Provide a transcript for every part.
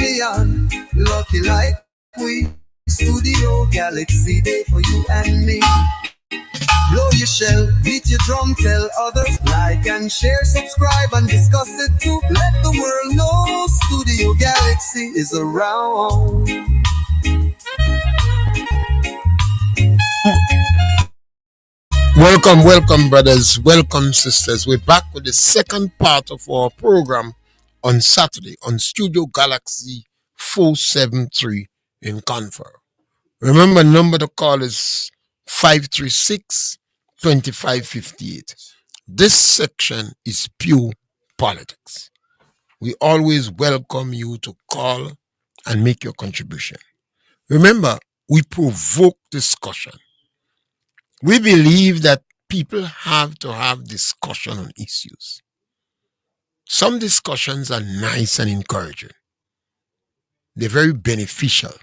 champion. Lucky like we, Studio Galaxy Day for you and me. Blow your shell, beat your drum, tell others, like and share, subscribe and discuss it too. Let the world know Studio Galaxy is around. Welcome, brothers. Welcome, sisters. We're back with the second part of our program on Saturday on Studio Galaxy 473 in Confer. Remember, number to call is 536-2558. This section is pure politics. We always welcome you to call and make your contribution. Remember, we provoke discussion. We believe that people have to have discussion on issues. Some discussions are nice and encouraging. They're very beneficial,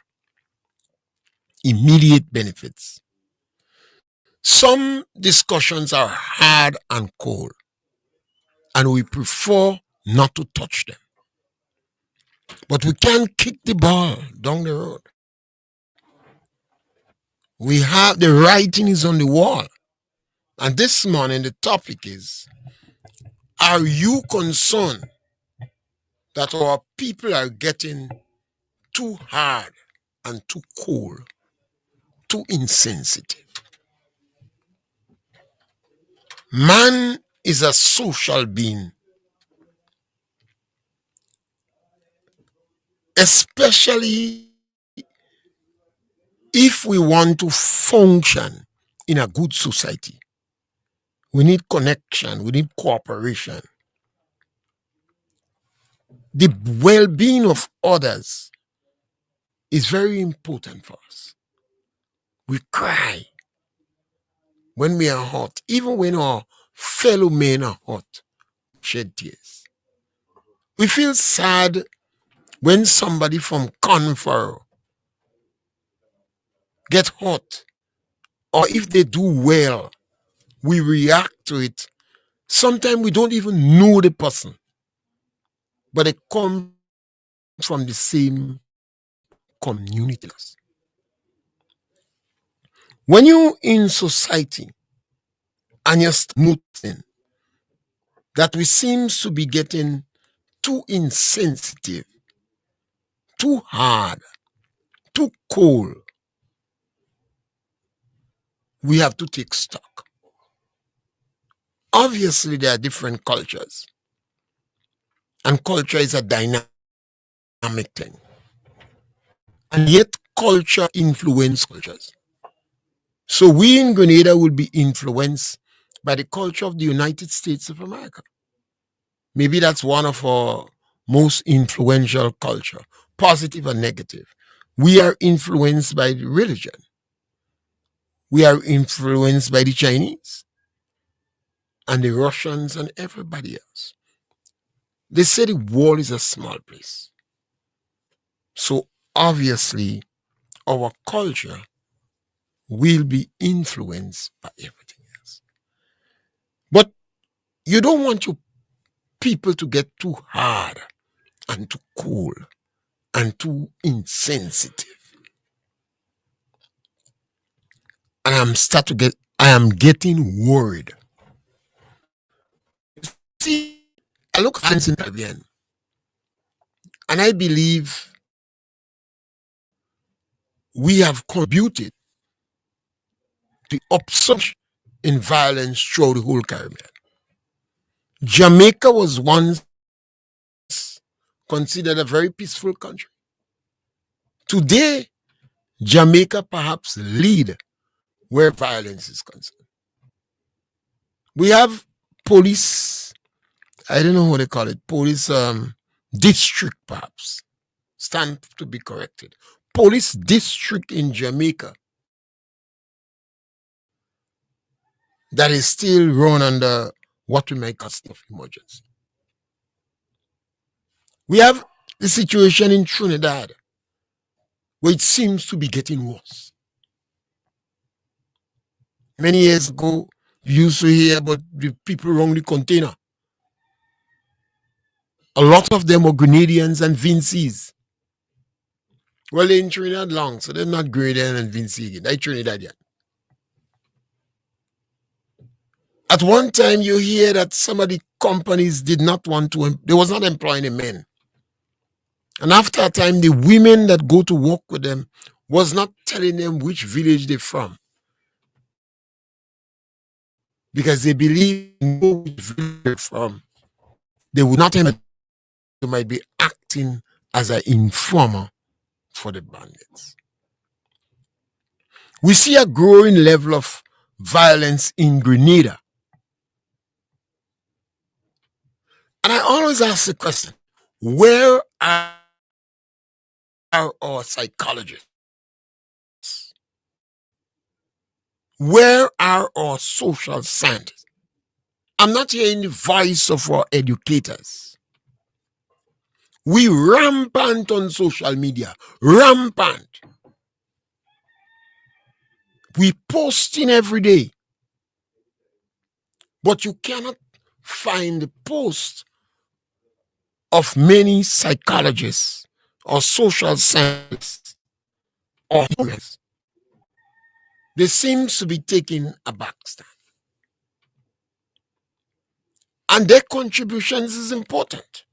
immediate benefits. Some discussions are hard and cold, and we prefer not to touch them. But we can't kick the ball down the road. We have the writing is on the wall. And this morning, the topic is, are you concerned that our people are getting too hard and too cold, too insensitive? Man is a social being, especially if we want to function in a good society. We need connection, we need cooperation. The well-being of others is very important for us. We cry when we are hurt, even when our fellow men are hurt, shed tears. We feel sad when somebody from Confer get hurt, or if they do well, we react to it. Sometimes we don't even know the person, but they come from the same community. When you're in society and you're noticing that we seem to be getting too insensitive, too hard, too cold, we have to take stock. Obviously, there are different cultures, and culture is a dynamic thing. And yet, culture influences cultures. So we in Grenada will be influenced by the culture of the United States of America. Maybe that's one of our most influential culture, positive and negative. We are influenced by the religion. We are influenced by the Chinese and the Russians and everybody else. They say the world is a small place. So obviously, our culture will be influenced by everything else. But you don't want your people to get too hard and too cool and too insensitive. And I am getting worried. See, I look at the Caribbean, and I believe we have contributed to the upsurge in violence throughout the whole Caribbean. Jamaica was once considered a very peaceful country. Today, Jamaica perhaps lead where violence is concerned. We have police, I don't know what they call it, police district perhaps, stand to be corrected. Police district in Jamaica that is still run under what we might call state of emergency. We have the situation in Trinidad where it seems to be getting worse. Many years ago, you used to hear about the people around the container. A lot of them were Grenadians and Vincies. Well, they're in Trinidad long, so they're not Grenada and Vinci. They're Trinidad yet. At one time, you hear that some of the companies did not want to, they was not employing the men. And after a time, the women that go to work with them was not telling them which village they're from. Because they believe they know which village they're from. They would not employ, they might be acting as an informer for the bandits. We see a growing level of violence in Grenada. And I always ask the question, where are our psychologists? Where are our social scientists? I'm not hearing the voice of our educators. We rampant on social media, rampant. We posting every day. But you cannot find the post of many psychologists or social scientists or humanists. They seem to be taking a backstand. And their contributions is important.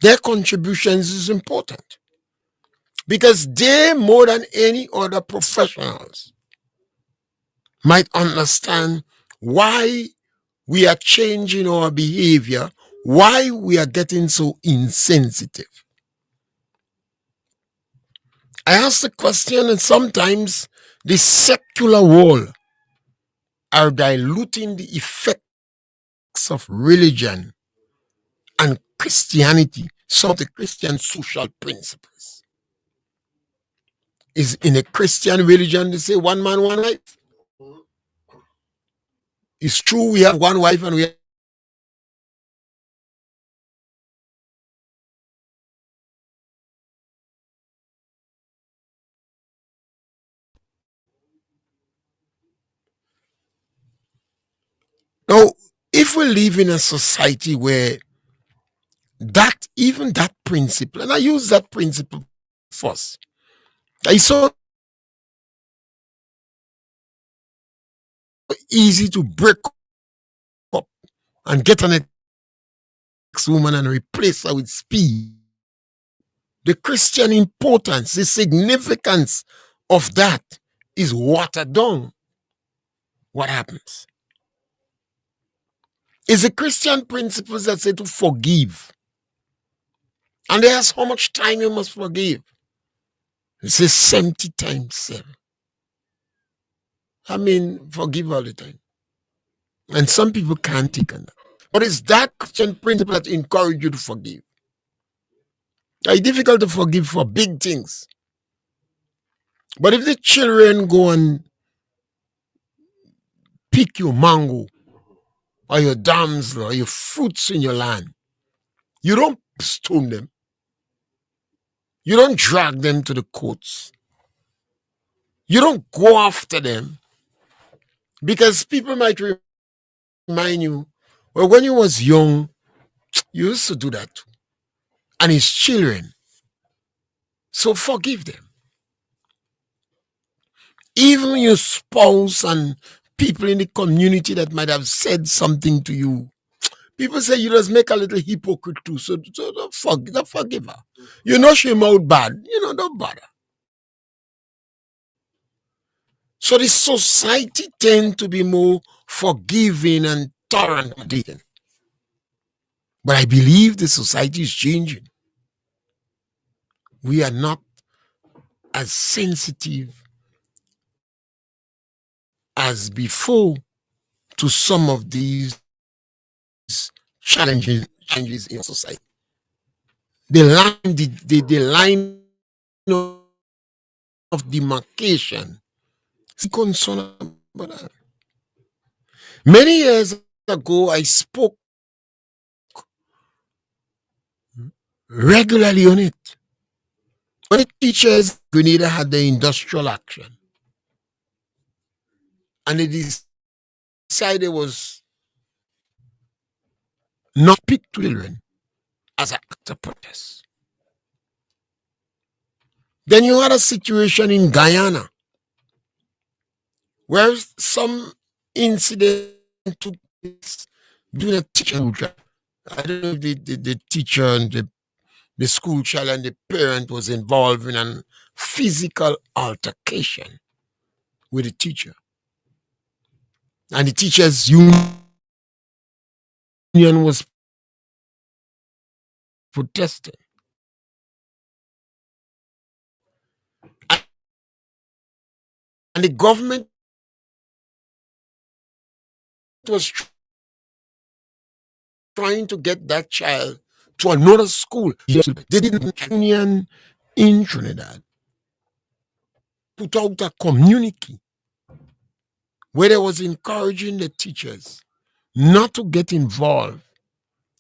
Their contributions is important. Because they, more than any other professionals, might understand why we are changing our behavior, why we are getting so insensitive. I ask the question, and sometimes the secular world are diluting the effects of religion and Christianity, some of the Christian social principles. Is in a Christian religion, they say one man, one wife. It's true we have one wife and we have. Now, if we live in a society where even that principle, and I use that principle first, it's so easy to break up and get an ex-woman and replace her with speed. The Christian importance, the significance of that is watered down. What happens? It's the Christian principles that say to forgive. And they ask how much time you must forgive. It says 70 times 7. I mean, forgive all the time. And some people can't take on that. But it's that Christian principle that encourages you to forgive. It's difficult to forgive for big things. But if the children go and pick your mango or your dams or your fruits in your land, you don't stone them. You don't drag them to the courts. You don't go after them because people might remind you, well, when you was young, you used to do that too. And it's children. So forgive them. Even your spouse and people in the community that might have said something to you. People say you just make a little hypocrite too. So don't forgive her. You know she mouth bad. Don't bother. So the society tend to be more forgiving and tolerant. But I believe the society is changing. We are not as sensitive as before to some of these changes in society. The line of demarcation is concerned about that. Many years ago, I spoke regularly on it. When the teachers in Grenada had the industrial action, and they decided was not pick children as an act of protest. Then you had a situation in Guyana where some incident took place between a teacher and school child. I don't know if the teacher and the school child and the parent was involved in a physical altercation with the teacher. And the teachers' union was protesting. And the government was trying to get that child to another school. They didn't. Union in Trinidad put out a communique where they was encouraging the teachers not to get involved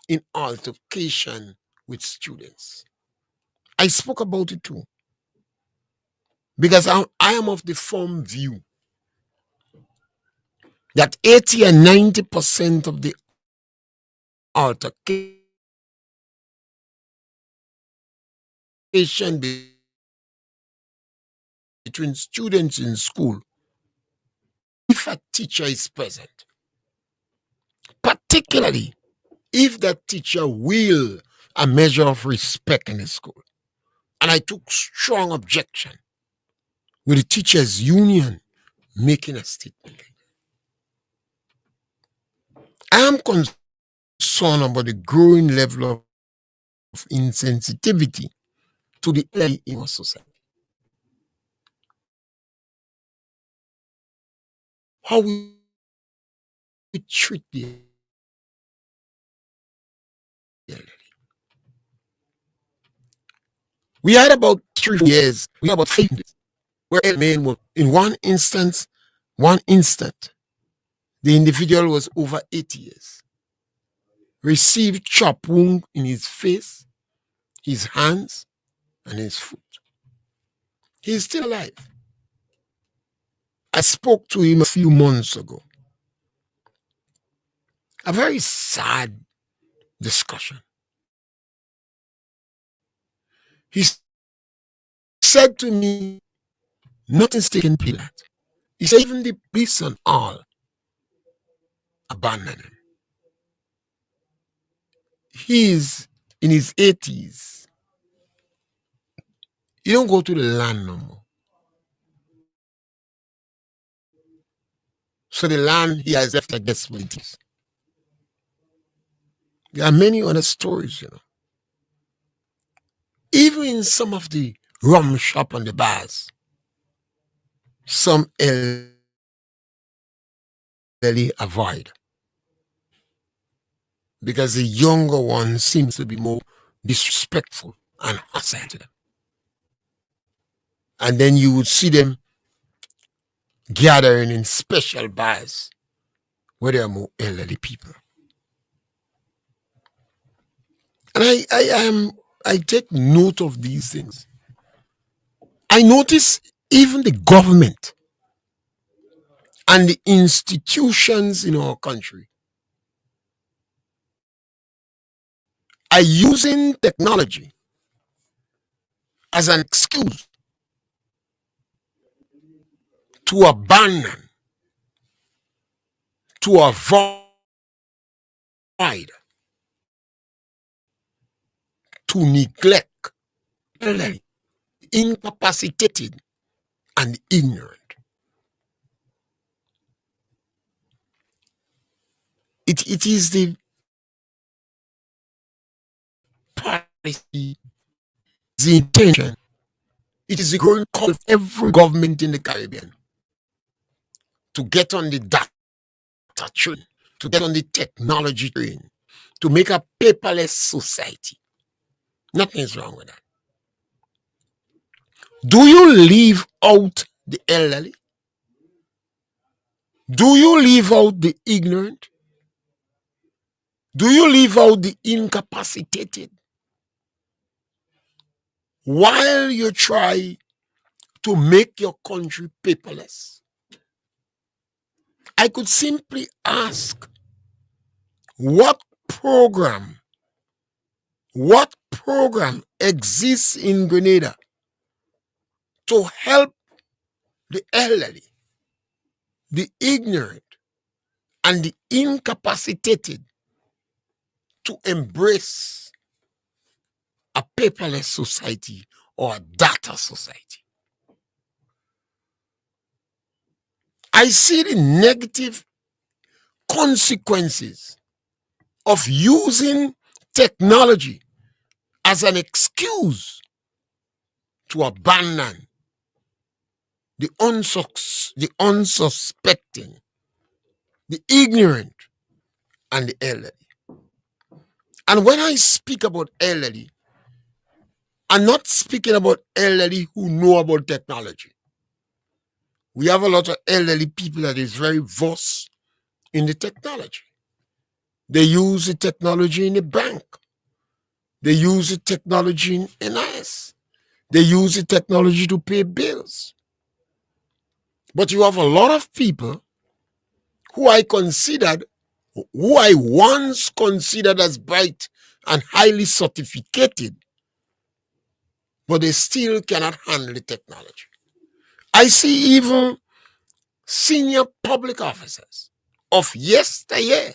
in altercation with students. I spoke about it too because I am of the firm view that 80 and 90% of the altercation between students in school, if a teacher is present, particularly if that teacher will a measure of respect in the school. And I took strong objection with the teachers' union making a statement. I am concerned about the growing level of insensitivity to the elderly in our society. How we treat the elderly. We had about 3 years, we had about 5 years, where a man was, in one instant, the individual was over 80 years, received chop wound in his face, his hands, and his foot. He's still alive. I spoke to him a few months ago. A very sad discussion. He said to me, nothing's taken place. He said, even the police and all abandoned him. He's in his 80s. He don't go to the land no more. So the land he has left, I guess, what it is. There are many other stories, Even in some of the rum shop and the bars, some elderly avoid because the younger one seems to be more disrespectful and hostile to them. And then you would see them gathering in special bars where there are more elderly people. And I take note of these things. I notice even the government and the institutions in our country are using technology as an excuse to abandon, to avoid, to neglect, incapacitated, and ignorant. It is the policy, the intention. It is a growing call of every government in the Caribbean to get on the data train, to get on the technology train, to make a paperless society. Nothing is wrong with that. Do you leave out the elderly? Do you leave out the ignorant? Do you leave out the incapacitated? While you try to make your country paperless? I could simply ask, what program exists in Grenada to help the elderly, the ignorant, and the incapacitated to embrace a paperless society or a data society. I see the negative consequences of using technology as an excuse to abandon the unsuspecting, the ignorant, and the elderly. And when I speak about elderly, I'm not speaking about elderly who know about technology. We have a lot of elderly people that is very versed in the technology. They use the technology in the bank. They use the technology in NIS. They use the technology to pay bills. But you have a lot of people who I once considered as bright and highly sophisticated, but they still cannot handle the technology. I see even senior public officers of yesteryear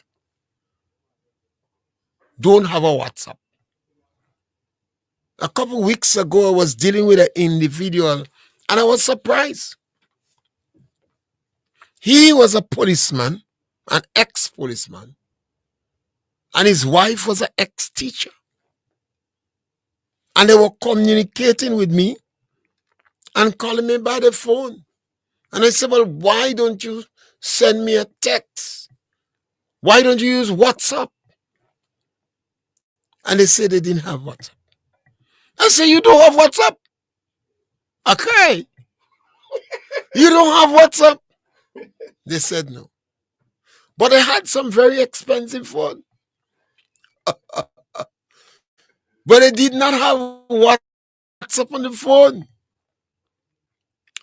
don't have a WhatsApp. A couple weeks ago, I was dealing with an individual and I was surprised. He was a policeman, an ex-policeman, and his wife was an ex-teacher. And they were communicating with me and calling me by the phone. And I said, well, why don't you send me a text? Why don't you use WhatsApp? And they said they didn't have WhatsApp. I said, you don't have WhatsApp? Okay. You don't have WhatsApp? They said no. But I had some very expensive phone. But they did not have WhatsApp on the phone.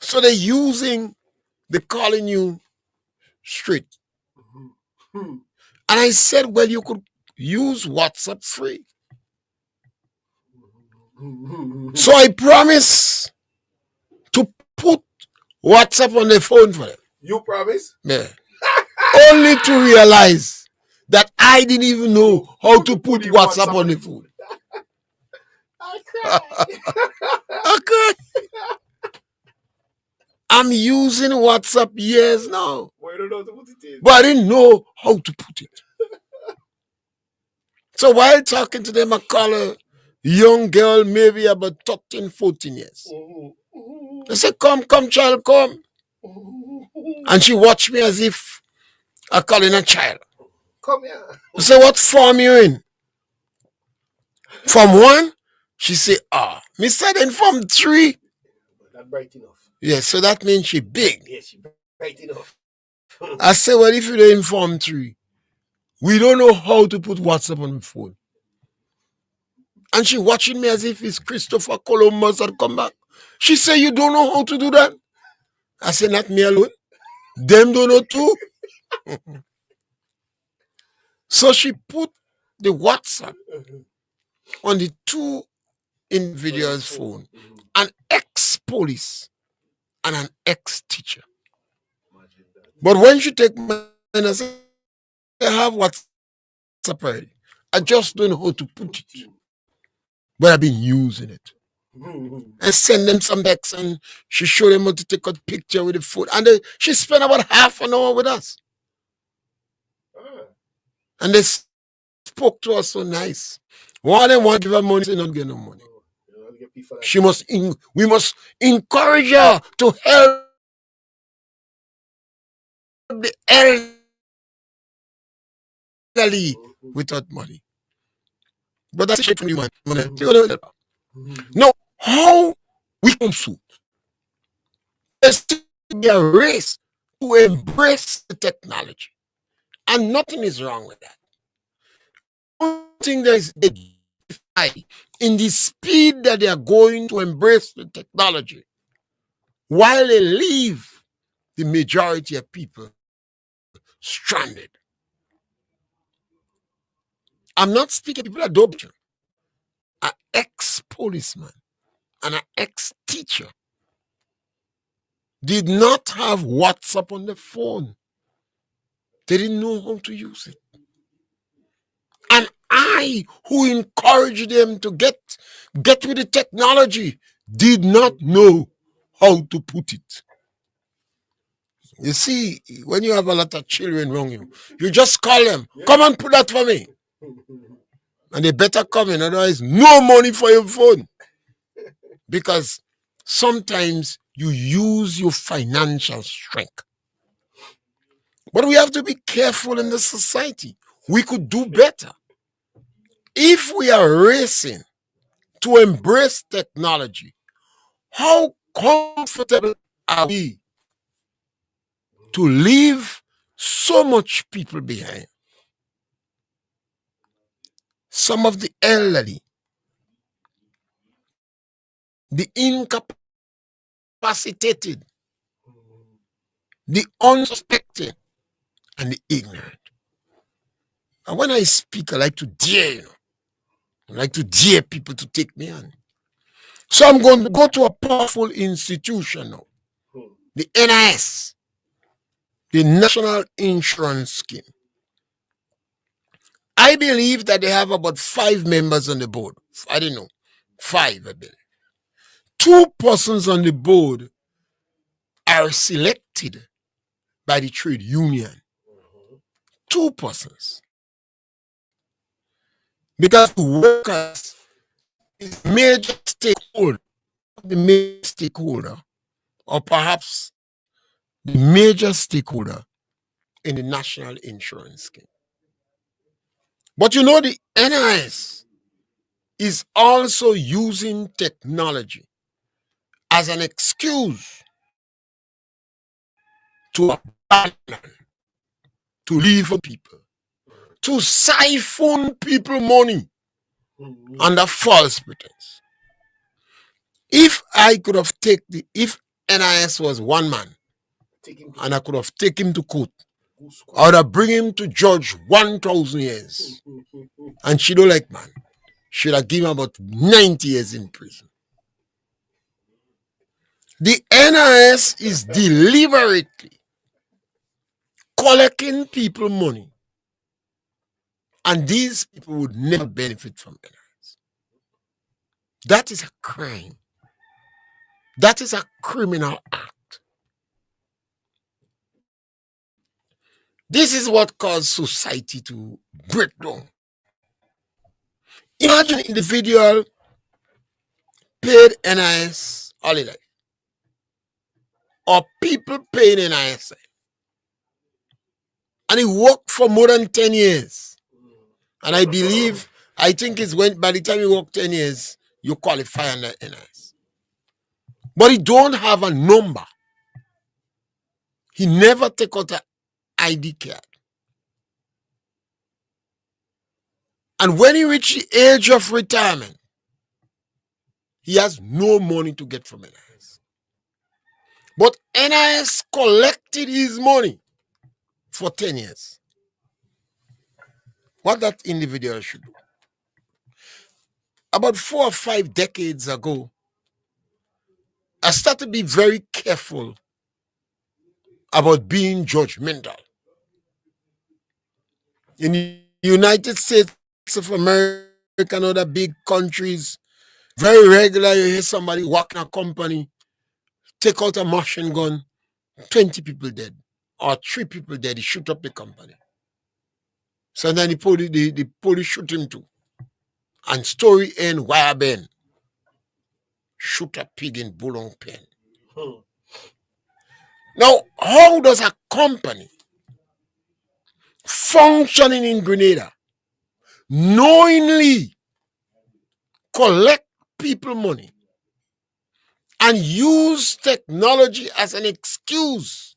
So they're calling you straight. And I said, well, you could use WhatsApp free. So I promise to put WhatsApp on the phone for them. You promise? Yeah. Only to realize that I didn't even know how to put WhatsApp on the phone. Okay. I'm using WhatsApp years now. Well, you don't know how to put it in. But I didn't know how to put it. So while talking to them, I call a young girl, maybe about 13, 14 years. I said, come, child, come. And she watched me as if I calling a child. Come here. I said, what form you in? Form 1? She said, me said in Form 3. Not bright enough. Yeah, so that means she big. Yes, she bright enough. I said, well, if you're in Form 3, we don't know how to put WhatsApp on the phone. And she watching me as if it's Christopher Columbus had come back. She said, you don't know how to do that? I said, not me alone. Them don't know too. So she put the WhatsApp on the two individuals' phone. An ex-police and an ex-teacher. But when she take mine, I said, I have WhatsApp already. I just don't know how to put it. But I've been using it. And send them some text and she showed them how to take a picture with the phone. And she spent about half an hour with us. And they spoke to us so nice. One of them want to give her money, say not get no money. We must encourage her to help the elderly without money. But that's straight from you, man. Now, how we consult? There's a race to embrace the technology. And nothing is wrong with that. I don't think there is a in the speed that they are going to embrace the technology while they leave the majority of people stranded. I'm not speaking people that don't. An ex-policeman and an ex-teacher did not have WhatsApp on the phone. They didn't know how to use it. And I, who encouraged them to get with the technology, did not know how to put it. You see, when you have a lot of children around you, you just call them, come and put that for me. And they better come in, otherwise no money for your phone. Because sometimes you use your financial strength. But we have to be careful in this society. We could do better. If we are racing to embrace technology, how comfortable are we to leave so much people behind? Some of the elderly, the incapacitated, the unsuspecting, and the ignorant. And when I speak, I like to dare, I like to dare people to take me on. So I'm going to go to a powerful institution now, the NIS, the National Insurance Scheme. I believe that they have about 5 members on the board. I don't know. 5, I believe. 2 persons on the board are selected by the trade union. 2 persons. Because workers is major stakeholder, the major stakeholder, or perhaps the major stakeholder in the national insurance scheme. But you know, the NIS is also using technology as an excuse to abandon, to leave people, to siphon people money under false pretense. If I could have taken if NIS was one man and I could have taken him to court, I would have bring him to judge 1,000 years. And she don't like man. Should have given him about 90 years in prison. The NIS is deliberately collecting people money. And these people would never benefit from NIS. That is a crime. That is a criminal act. This is what caused society to break down. Imagine an individual paid NIS all his life, or people paying NIS, and he worked for more than 10 years. And I think it's when by the time you work 10 years, you qualify under NIS. But he don't have a number. He never take out an ID card. And when he reach the age of retirement, he has no money to get from NIS. But NIS collected his money for 10 years. What that individual should do. About 4 or 5 decades ago, I started to be very careful about being judgmental. In the United States of America and other big countries, very regular you hear somebody walk in a company, take out a machine gun, 20 people dead, or 3 people dead, he shoot up the company. So then the police shoot him too. And story end, wire bend. Shoot a pig in Boulogne pen. Now, how does a company functioning in Grenada knowingly collect people money and use technology as an excuse,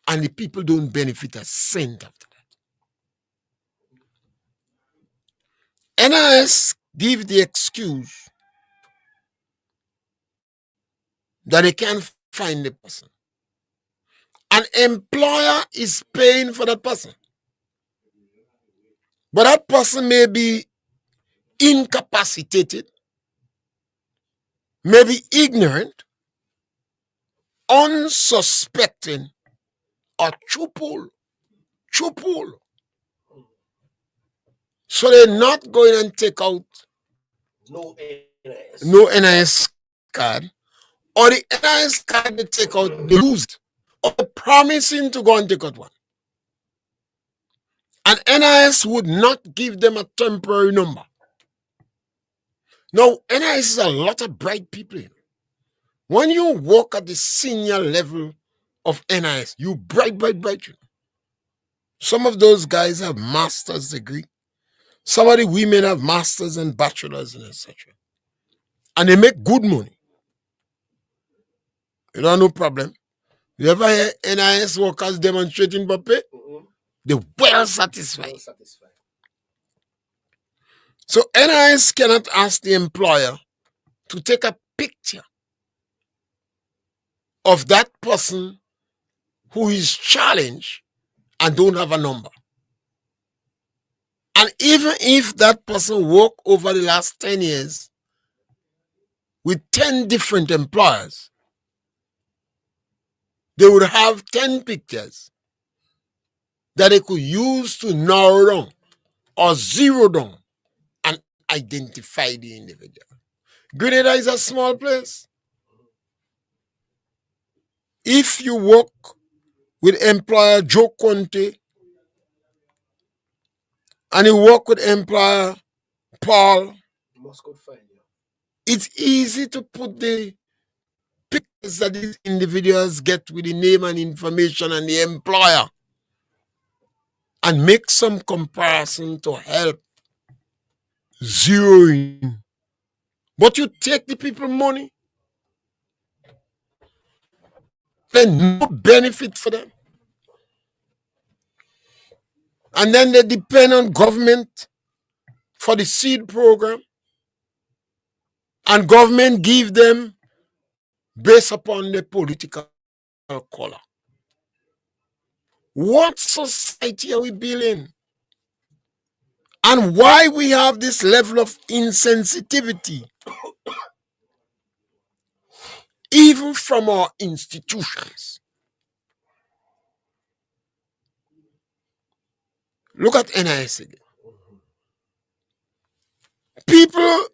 and the people don't benefit a cent after that? NIS give the excuse that they can't find the person. An employer is paying for that person, but that person may be incapacitated, may be ignorant, unsuspecting, or chupul. Chupul. So they're not going and take out no NIS card, or the NIS card they take out, they lose it, or promising to go and take out one. And NIS would not give them a temporary number. Now, NIS is a lot of bright people. When you work at the senior level of NIS, you bright. Some of those guys have master's degree. Some of the women have masters and bachelors and etc. And they make good money. You don't have no problem. You ever hear NIS workers demonstrating for pay? They're well satisfied. So NIS cannot ask the employer to take a picture of that person who is challenged and don't have a number. And even if that person worked over the last 10 years with 10 different employers, they would have 10 pictures that they could use to narrow down or zero down and identify the individual. Grenada is a small place. If you work with employer Joe Conte and you work with employer Paul, it's easy to put the pictures that these individuals get with the name and information and the employer and make some comparison to help zero in. But you take the people money, then no benefit for them. And then they depend on government for the seed program. And government give them based upon the political color. What society are we building? And why we have this level of insensitivity, even from our institutions? Look at NIS again. People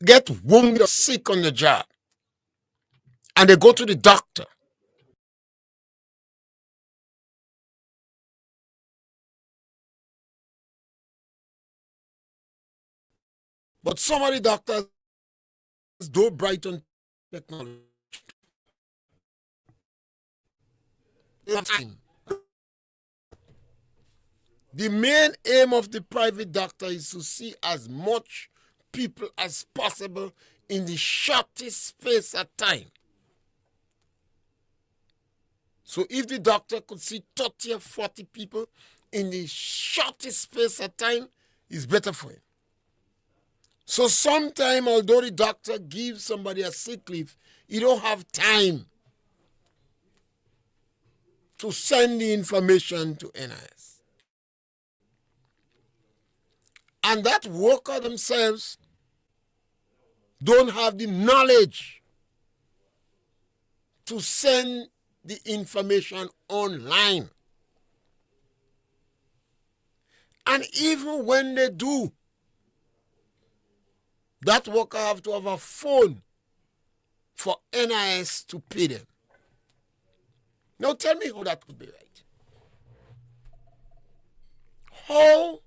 get wounded or sick on the job, and they go to the doctor. But some of the doctors do bright on technology. They have time. The main aim of the private doctor is to see as much people as possible in the shortest space of time. So if the doctor could see 30 or 40 people in the shortest space of time, it's better for him. So sometimes, although the doctor gives somebody a sick leave, he don't have time to send the information to NIS. And that worker themselves don't have the knowledge to send the information online. And even when they do, that worker have to have a phone for NIS to pay them. Now tell me how that could be right. How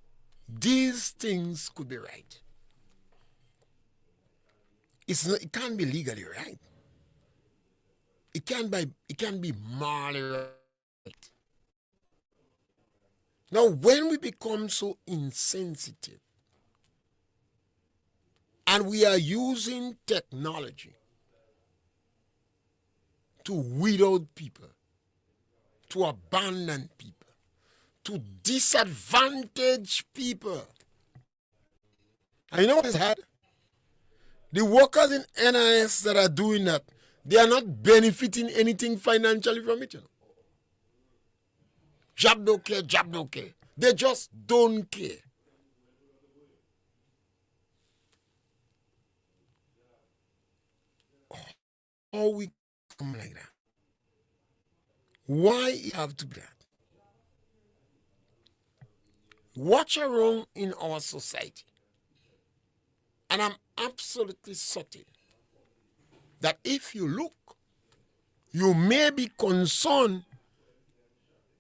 these things could be right? It can't be legally right. It can't be morally right. Now, when we become so insensitive and we are using technology to weed out people, to abandon people, to disadvantage people, and you know what is hard? The workers in NIS that are doing that, they are not benefiting anything financially from it. You know? Job don't care. They just don't care. how we come like that. Why it have to be that? Watch around in our society, and I'm absolutely certain that if you look, you may be concerned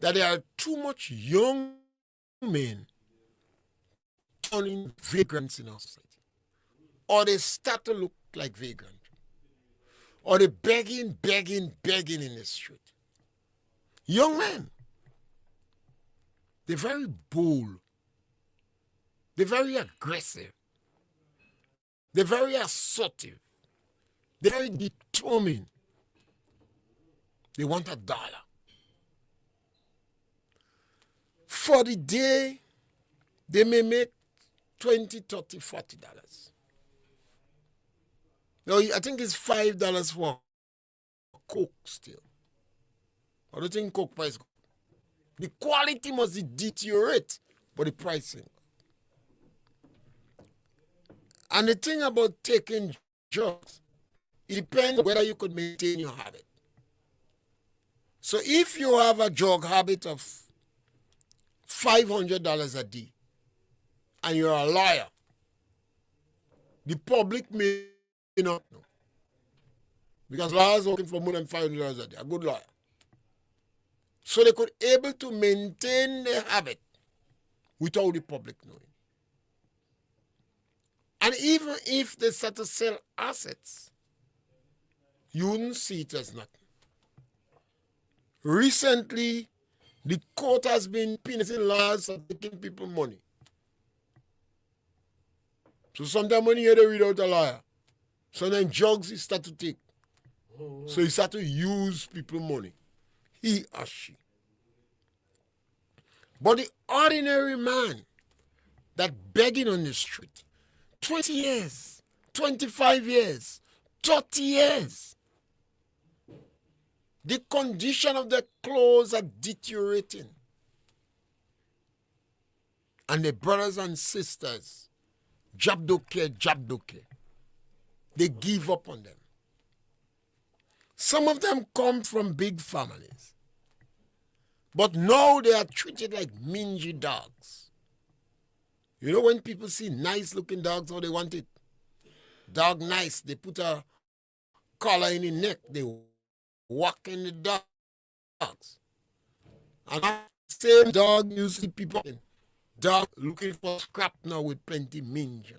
that there are too much young men turning vagrants in our society, or they start to look like vagrants, or they're begging in the street. Young men, they're very bold, they're very aggressive, they're very assertive, they're very determined. They want $1. For the day, they may make $20, $30, $40. Now, I think it's $5 for Coke still. I don't think Coke price. The quality must deteriorate, but the pricing. And the thing about taking drugs, it depends whether you could maintain your habit. So if you have a drug habit of $500 a day, and you're a lawyer, the public may not know. Because lawyers working for more than $500 a day, a good lawyer. So they could able to maintain their habit without the public knowing. And even if they start to sell assets, you wouldn't see it as nothing. Recently, the court has been punishing lawyers for taking people money. So sometimes when you hear they read out a lawyer, sometimes drugs he start to take. So he start to use people money. He or she. But the ordinary man that begging on the street, 20 years, 25 years, 30 years, the condition of their clothes are deteriorating. And their brothers and sisters, job don't care, they give up on them. Some of them come from big families. But now they are treated like mangy dogs. You know when people see nice looking dogs, how they want it? Dog nice, they put a collar in the neck, they walk in the dogs. And that same dog you see people in. Dog looking for scrap now with plenty mange.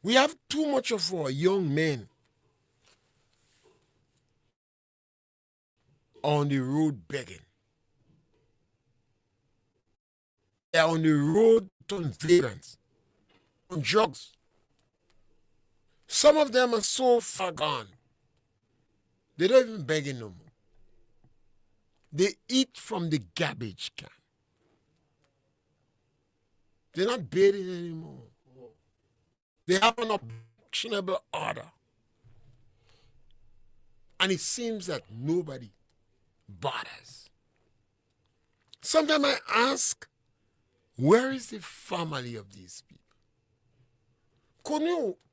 We have too much of our young men on the road begging. They are on the road to vagrants, on drugs. Some of them are so far gone, they don't even beg no more. They eat from the garbage can. They're not bathing anymore. They have an objectionable order. And it seems that nobody bothers. Sometimes I ask, where is the family of these people?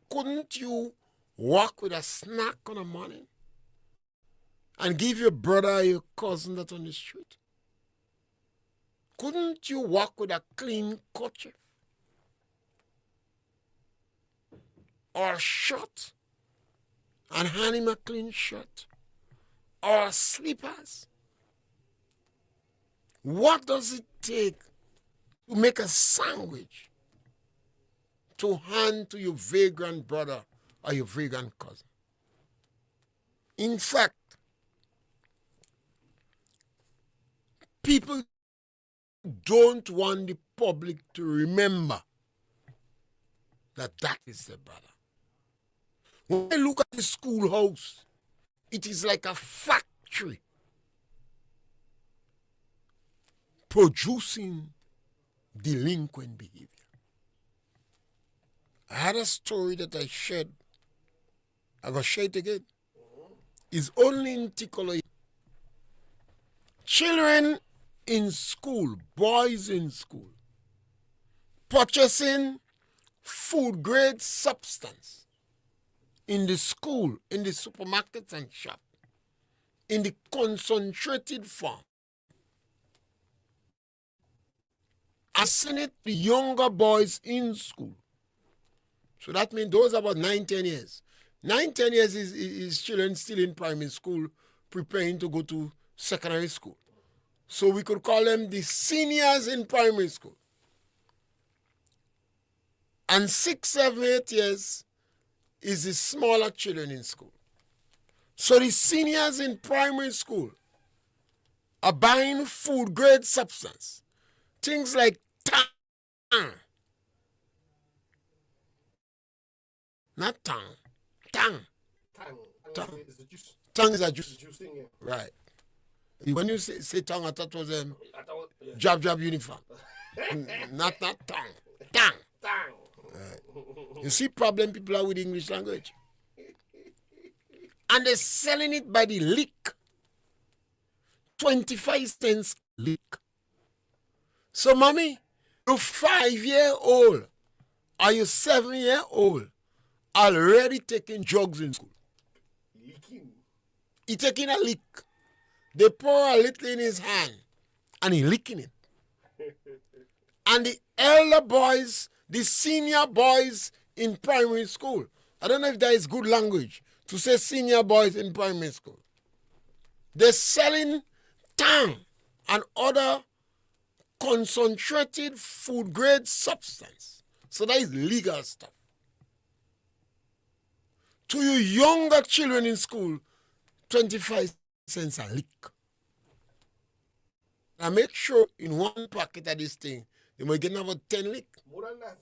Couldn't you walk with a snack on a morning and give your brother or your cousin that on the street? Couldn't you walk with a clean kerchief or a shirt and hand him a clean shirt or slippers? What does it take to make a sandwich to hand to your vagrant brother or your vagrant cousin? In fact, people don't want the public to remember that that is their brother. When I look at the schoolhouse, it is like a factory producing delinquent behavior. I had a story that I shared. I'm going to share it again. It's only in Tikolo. Children in school, boys in school, purchasing food grade substance in the school, in the supermarkets and shop, in the concentrated form. I seen it to younger boys in school. So that means those about 9, 10 years. 9, 10 years is children still in primary school preparing to go to secondary school. So we could call them the seniors in primary school. And 6, 7, 8 years is the smaller children in school. So the seniors in primary school are buying food grade substance. Things like tang. Not tang. Tang. Tang is the juice. Tang is a juice. The juice thing, yeah. Right. When you say tang, I thought it was I thought, yeah. jab uniform. not tang. Tang. Tang. Right. You see problem people are with English language. And they're selling it by the lick. 25 cents lick. So, mommy, you're 5-year-old or you're 7-year-old already taking drugs in school. Leaking. He taking a lick. They pour a little in his hand and he licking it. And the elder boys, the senior boys in primary school, I don't know if that is good language to say senior boys in primary school. They're selling tang and other concentrated food grade substance. So that is legal stuff. To you younger children in school, 25 cents a lick. Now make sure in one packet of this thing, they might get about 10 lick. More than that.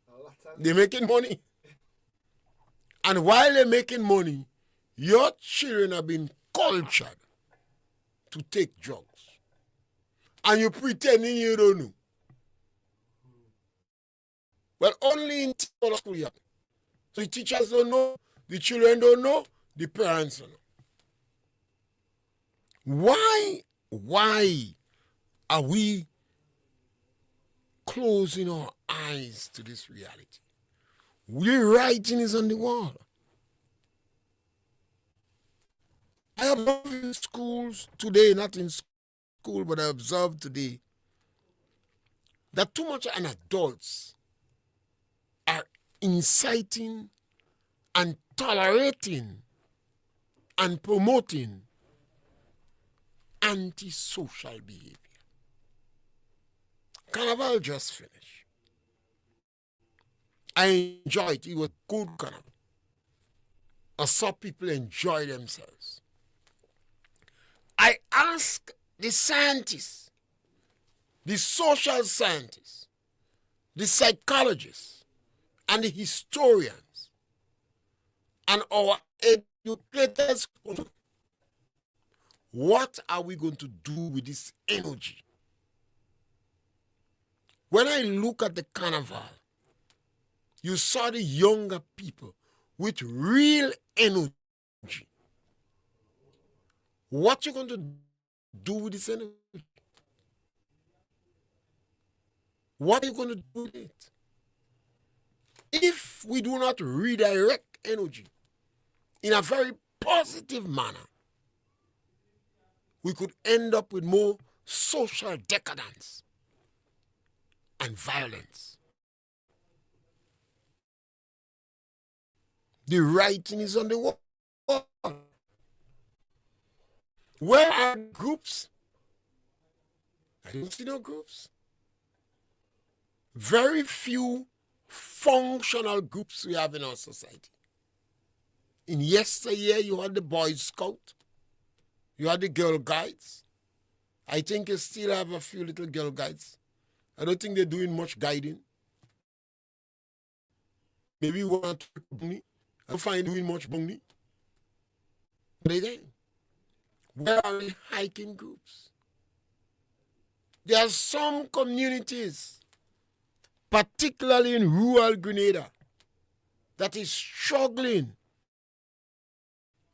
A lot of They're making money. And while they're making money, your children have been cultured to take drugs. And you're pretending you don't know. Well, only in school you happen. So the teachers don't know, the children don't know, the parents don't know. Why are we closing our eyes to this reality? The writing is on the wall. I observe in schools today, not in school, but I observe today that too much and adults are inciting and tolerating and promoting antisocial behavior. Carnival just finished. I enjoyed it. It was good carnival. I saw people enjoy themselves. I asked the scientists, the social scientists, the psychologists, and the historians, and our educators, what are we going to do with this energy? When I look at the carnival, you saw the younger people with real energy. What you going to do with this energy? What are you going to do with it? If we do not redirect energy in a very positive manner, we could end up with more social decadence and violence. The writing is on the wall. Where are groups? I don't see no groups. Very few functional groups we have in our society. In yesteryear, you had the Boy Scout, you had the Girl Guides. I think you still have a few little Girl Guides. I don't think they're doing much guiding. Maybe one or two bunny. I don't find doing much bunny. But again, where are the hiking groups? There are some communities, particularly in rural Grenada, that is struggling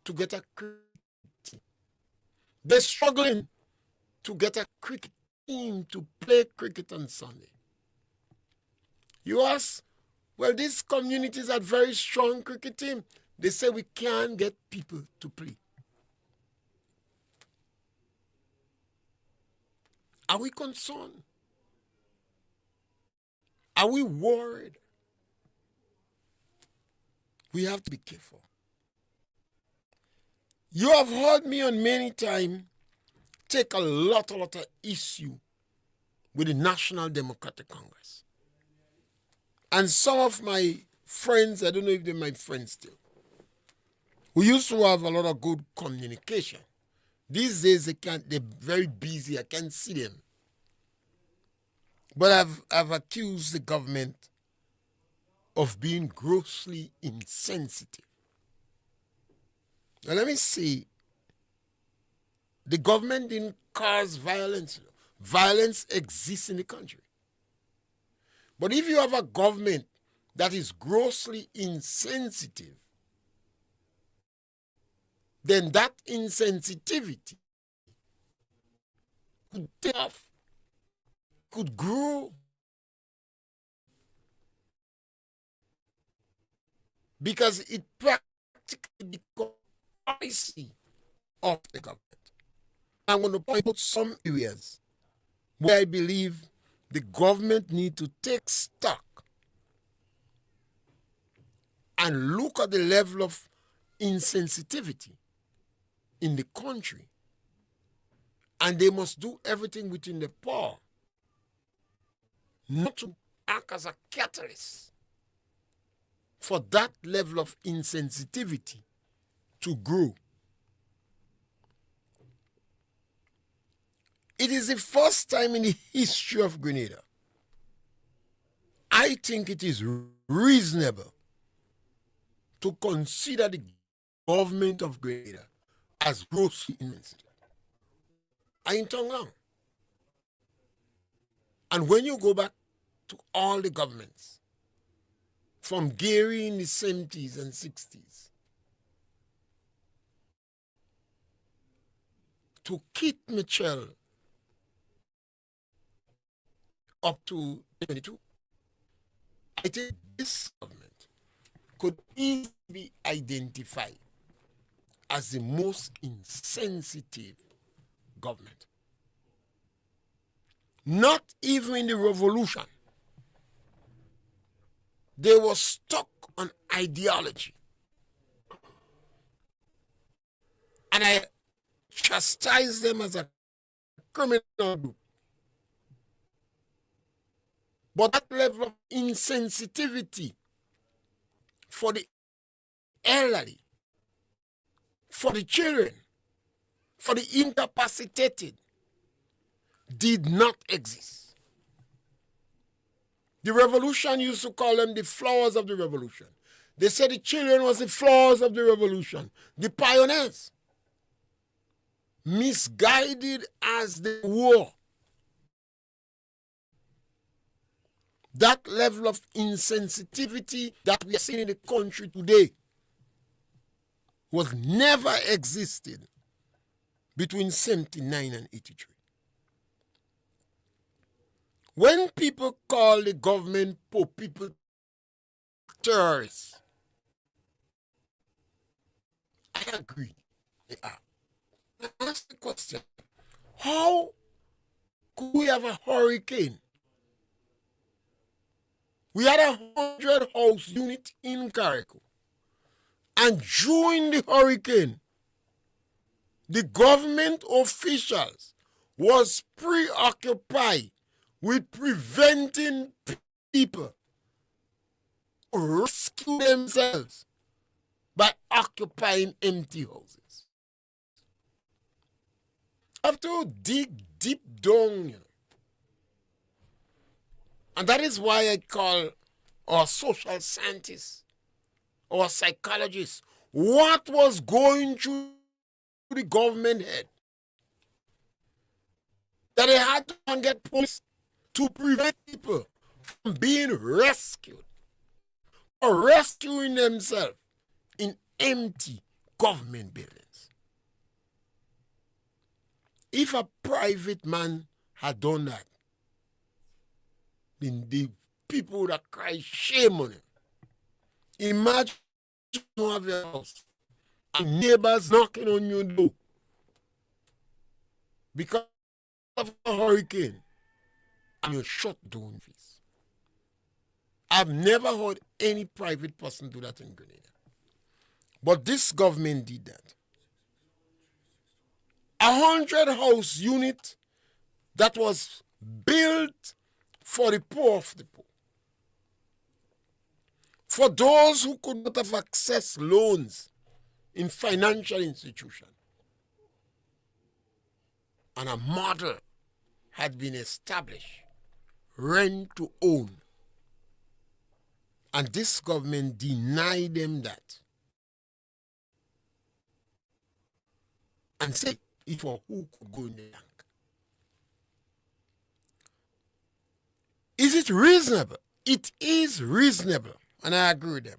to get a cricket team. They're struggling to get a cricket team to play cricket on Sunday. You ask, Well, these communities had very strong cricket team. They say we can't get people to play. Are we concerned? Are we worried? We have to be careful. You have heard me on many times take a lot of issue with the National Democratic Congress. And some of my friends, I don't know if they're my friends still, we used to have a lot of good communication. These days they're very busy, I can't see them. But I've accused the government of being grossly insensitive. Now let me see. The government didn't cause violence. Violence exists in the country. But if you have a government that is grossly insensitive, then that insensitivity could take off, could grow. Because it practically becomes policy of the government. I'm going to point out some areas where I believe the government need to take stock and look at the level of insensitivity in the country. And they must do everything within their power not to act as a catalyst for that level of insensitivity to grow. It is the first time in the history of Grenada. I think it is reasonable to consider the government of Grenada as grossly insensitive. I ain't talking wrong. And when you go back to all the governments, from Gary in the 70s and 60s, to Keith Mitchell up to 22, I think this government could easily be identified as the most insensitive government. Not even in the revolution. They were stuck on ideology. And I chastised them as a criminal group. But that level of insensitivity for the elderly, for the children, for the incapacitated did not exist. The revolution used to call them the flowers of the revolution. They said the children was the flowers of the revolution, the pioneers. Misguided as they were, that level of insensitivity that we are seeing in the country today was never existed between 79 and 83. When people call the government poor people terrorists, I agree they are. I ask the question, how could we have a hurricane? We had 100 house unit in Carrico. And during the hurricane, the government officials was preoccupied with preventing people rescue themselves by occupying empty houses. I have to dig deep down. And that is why I call our social scientists, our psychologists, what was going through the government head? That they had to get police to prevent people from being rescued or rescuing themselves in empty government buildings. If a private man had done that, then the people would have cried shame on him. Imagine you have your house and neighbors knocking on your door because of a hurricane and you're shut down face. I've never heard any private person do that in Grenada. But this government did that. 100 house unit that was built for the poor of the poor. For those who could not have access loans in financial institutions. And a model had been established, rent to own. And this government denied them that. And said it for who could go in the bank. Is it reasonable? It is reasonable, and I agree with them,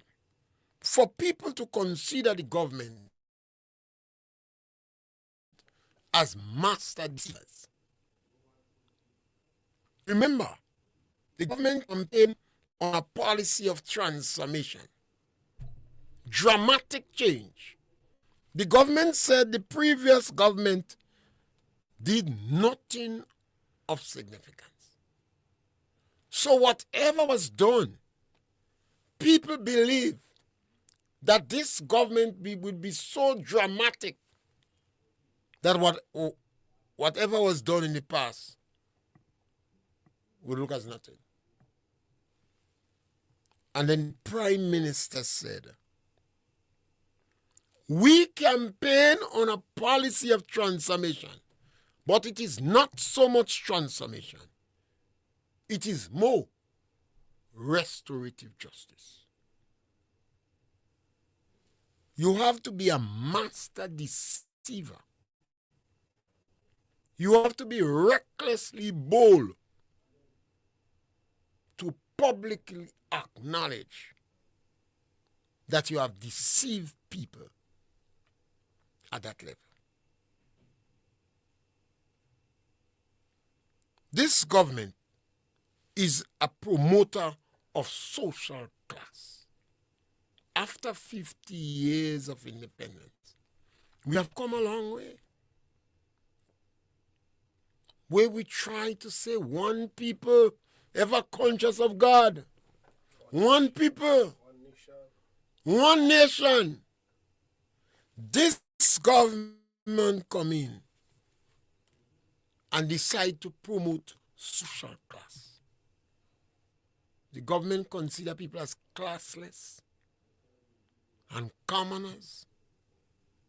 for people to consider the government as master deceivers. Remember, the government campaigned on a policy of transformation, dramatic change. The government said the previous government did nothing of significance. So whatever was done, people believe that this government would be so dramatic that whatever was done in the past would look as nothing. And then the Prime Minister said, we campaign on a policy of transformation, but it is not so much transformation. It is more restorative justice. You have to be a master deceiver. You have to be recklessly bold to publicly acknowledge that you have deceived people at that level. This government is a promoter of social class. After 50 years of independence, we have come a long way. Where we try to say one people ever conscious of God. One people. One nation. This government come in and decide to promote social class. The government consider people as classless and commoners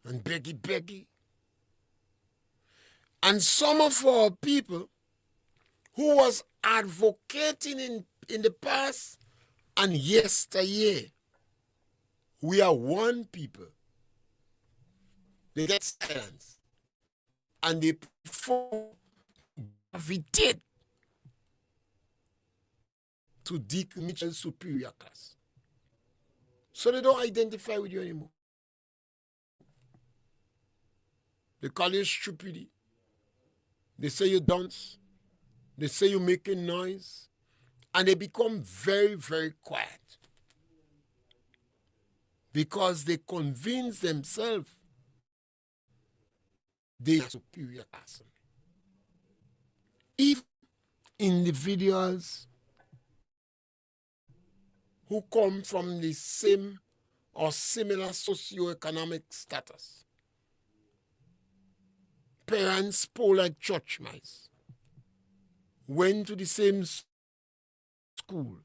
and beggy. And some of our people who was advocating in the past and yesteryear, we are one people. They get silence and they prefer gravitate to Dick Mitchell's superior class. So they don't identify with you anymore. They call you stupidity. They say you dance. They say you're making noise. And they become very, very quiet. Because they convince themselves they are superior class. If individuals who come from the same or similar socioeconomic status, parents poor like church mice, went to the same school,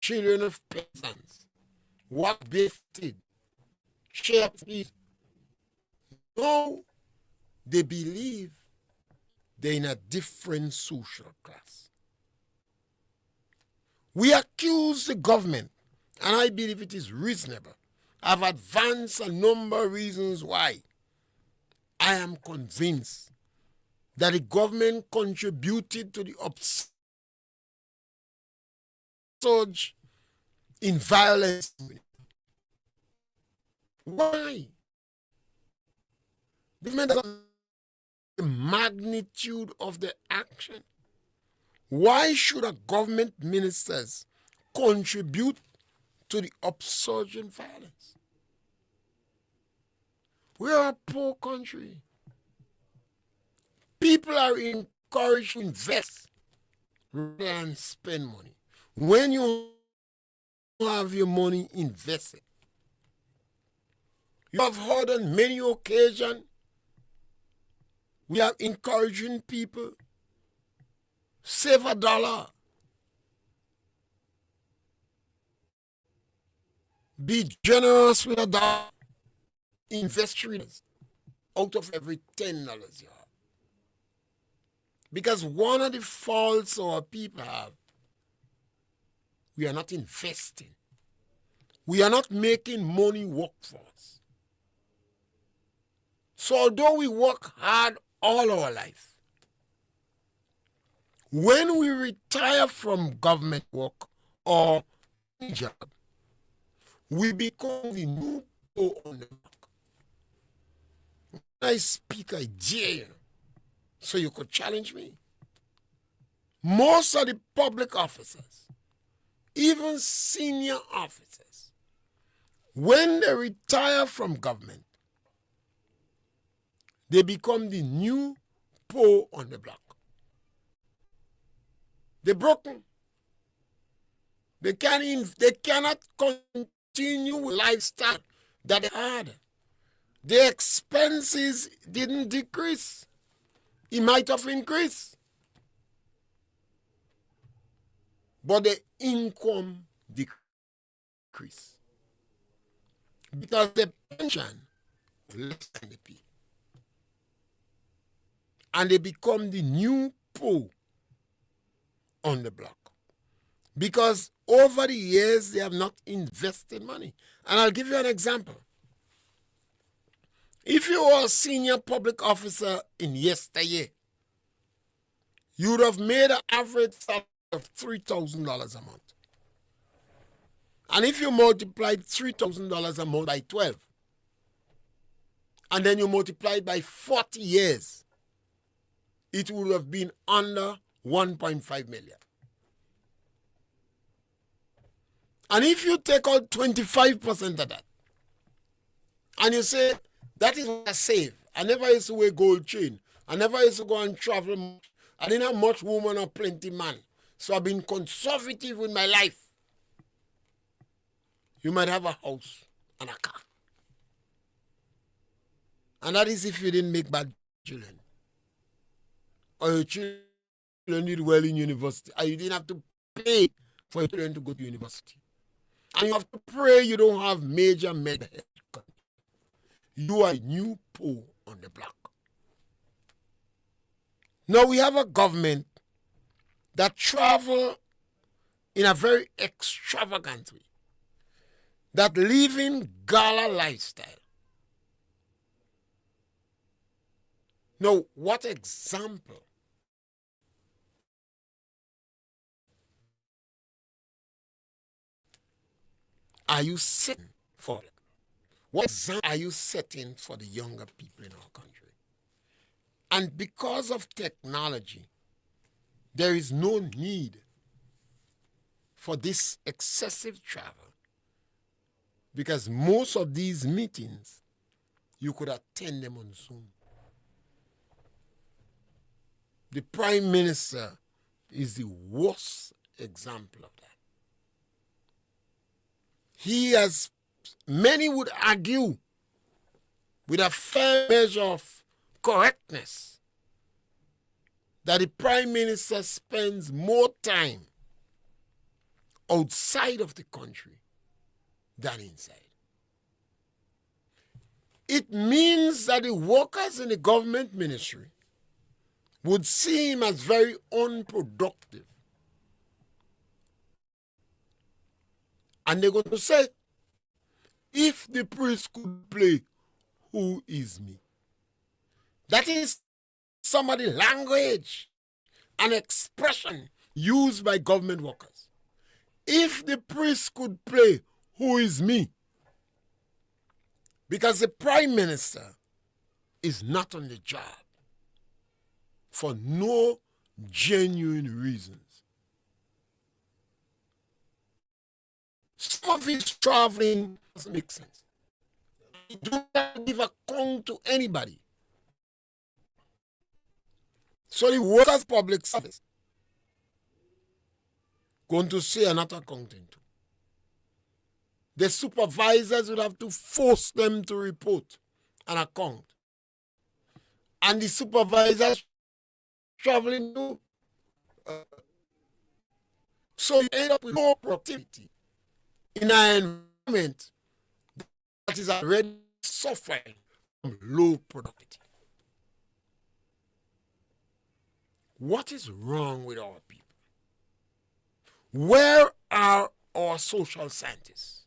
children of peasants, walked barefooted, share feet. No, they believe they're in a different social class. We accuse the government, and I believe it is reasonable. I've advanced a number of reasons why I am convinced that the government contributed to the upsurge in violence. Why? The government doesn't know the magnitude of the action. Why should a government ministers contribute to the upsurge in violence? We are a poor country. People are encouraged to invest rather than spend money. When you have your money invested, you have heard on many occasions we are encouraging people, save $1. Be generous with $1. Invest $3 out of every $10 you have. Because one of the faults our people have, we are not investing. We are not making money work for us. So although we work hard all our life, when we retire from government work or job, we become the new poor on the block. When I speak, I dare you, so you could challenge me. Most of the public officers, even senior officers, when they retire from government, they become the new poor on the block. They're broken. They cannot continue with lifestyle that they had. Their expenses didn't decrease. It might have increased. But the income decreased. Because the pension less than the pay. And they become the new poor on the block. Because over the years, they have not invested money. And I'll give you an example. If you were a senior public officer in yesteryear, you would have made an average salary of $3,000 a month. And if you multiplied $3,000 a month by 12, and then you multiplied by 40 years, it would have been under 1.5 million. And if you take out 25% of that, and you say, that is what I save. I never used to wear gold chain. I never used to go and travel much. I didn't have much woman or plenty man. So I've been conservative with my life. You might have a house and a car. And that is if you didn't make bad children. Or your children did well in university. And you didn't have to pay for your children to go to university. And you have to pray you don't have major medical health. You are a new poor on the block. Now we have a government that travel in a very extravagant way, that live in gala lifestyle. Now, what example are you setting for them? What example are you setting for the younger people in our country? And because of technology, there is no need for this excessive travel, because most of these meetings, you could attend them on Zoom. The Prime Minister is the worst example of that. He has, many would argue, with a fair measure of correctness, that the Prime Minister spends more time outside of the country than inside. It means that the workers in the government ministry would see him as very unproductive. And they're going to say, if the priest could play, who is me? That is some of the language and expression used by government workers. If the priest could play, who is me? Because the Prime Minister is not on the job for no genuine reasons. Some of his traveling doesn't make sense. He do not give account to anybody. So the workers' public service going to say are not accounting to. The supervisors would have to force them to report an account. And the supervisors traveling to. So you end up with low productivity in an environment that is already suffering from low productivity. What is wrong with our people? Where are our social scientists?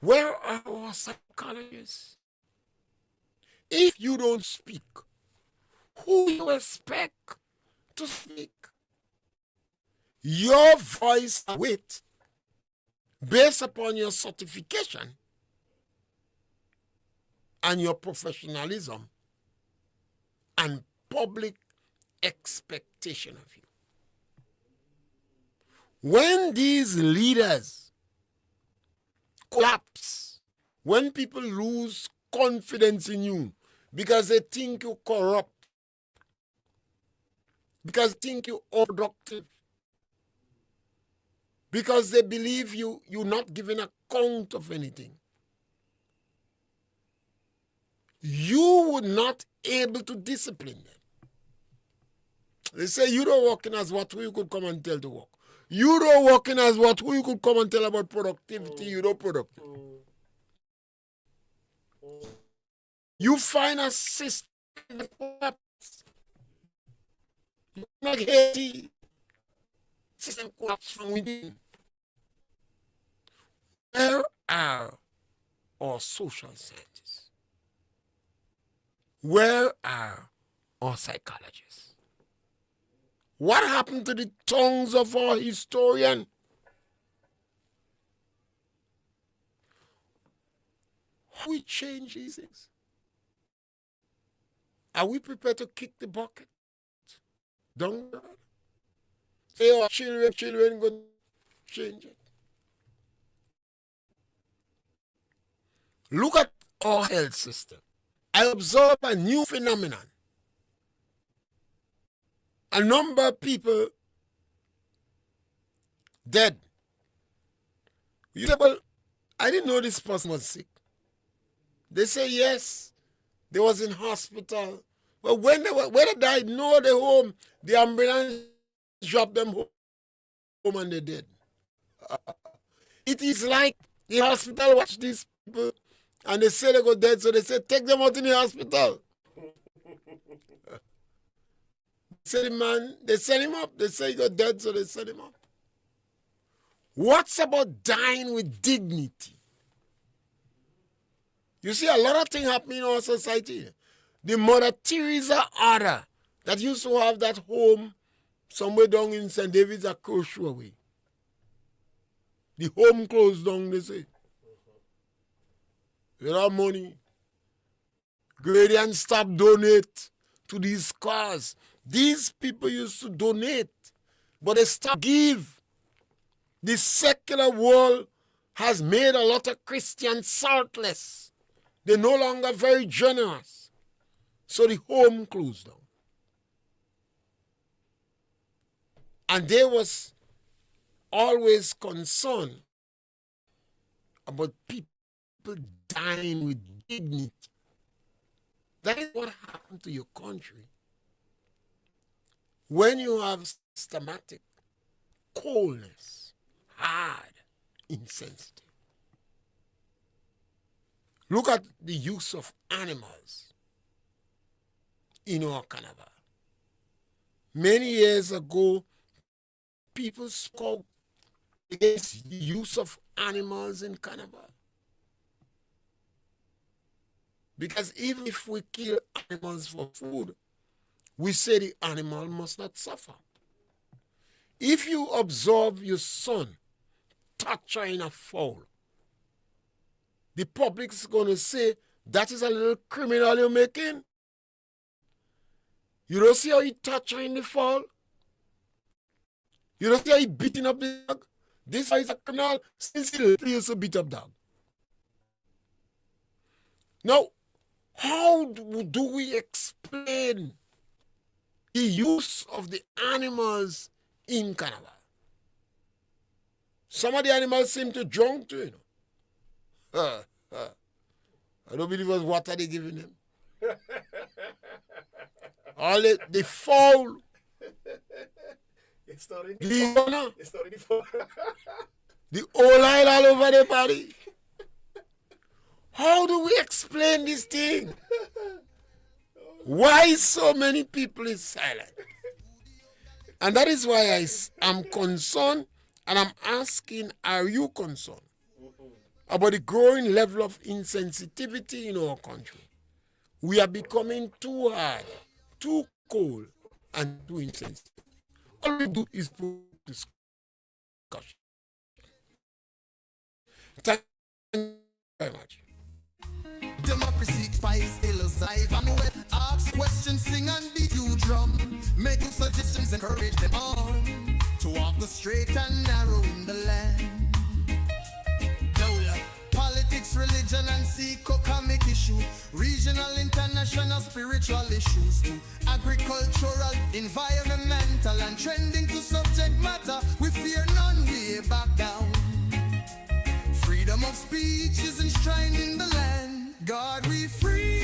Where are our psychologists? If you don't speak, who you expect to speak? Your voice and weight, based upon your certification and your professionalism and public expectation of you. When these leaders collapse, when people lose confidence in you because they think you corrupt, because they think you unproductive, because they believe you're not giving account of anything, you would not able to discipline them. They say you don't work in as what who you could come and tell to work. You don't work in as what who you could come and tell about productivity, you don't productive. You find a system that collapses. You make Haiti system collapse from within. Where are our social scientists? Where are our psychologists? What happened to the tongues of our historian? How we change these things? Are we prepared to kick the bucket down the road? Say our children going to change it. Look at our health system. I observe a new phenomenon. A number of people dead. You say, well, I didn't know this person was sick. They say, yes, they was in hospital. But when they died, no, they home. The ambulance dropped them home and they dead. It is like the hospital watch these people and they say they go dead, so they say, take them out in the hospital. Say the man, they send him up. They say he got dead, so they send him up. What's about dying with dignity? You see, a lot of things happening in our society. The Mother Teresa order that used to have that home somewhere down in St. David's a Crucial away. The home closed down, they say. They have money. Gradient stop donate to these cause. These people used to donate, but they stop give. The secular world has made a lot of Christians saltless. They're no longer very generous. So the home closed down. And they was always concerned about people dying with dignity. That is what happened to your country. When you have systematic coldness, hard, insensitive. Look at the use of animals in our carnival. Many years ago, people spoke against the use of animals in carnival. Because even if we kill animals for food, we say the animal must not suffer. If you observe your son torturing a fowl, the public is going to say, that is a little criminal you're making. You don't see how he touch her in the fall? You don't see how he beating up the dog? This is a criminal since he used to beat up dog. Now, how do we explain the use of the animals in Carnival? Some of the animals seem to drunk too, you know. I don't believe it was water they giving them. All the fowl, It's not in the honor, It's not in the the oil all over their body. How do we explain this thing? Why so many people is silent? And that is why I am concerned, and I'm asking, are you concerned about the growing level of insensitivity in our country? We are becoming too hard, too cold, and too insensitive. All we do is put discussion. Thank you very much. Democracy spice ills life and well. Ask questions, sing and beat you drum. Make suggestions, encourage them on to walk the straight and narrow in the land. Politics, religion and economic issue, regional, international, spiritual issues too, agricultural, environmental and trending to subject matter. We fear none, we back down. Freedom of speech is enshrined in the land. God we free.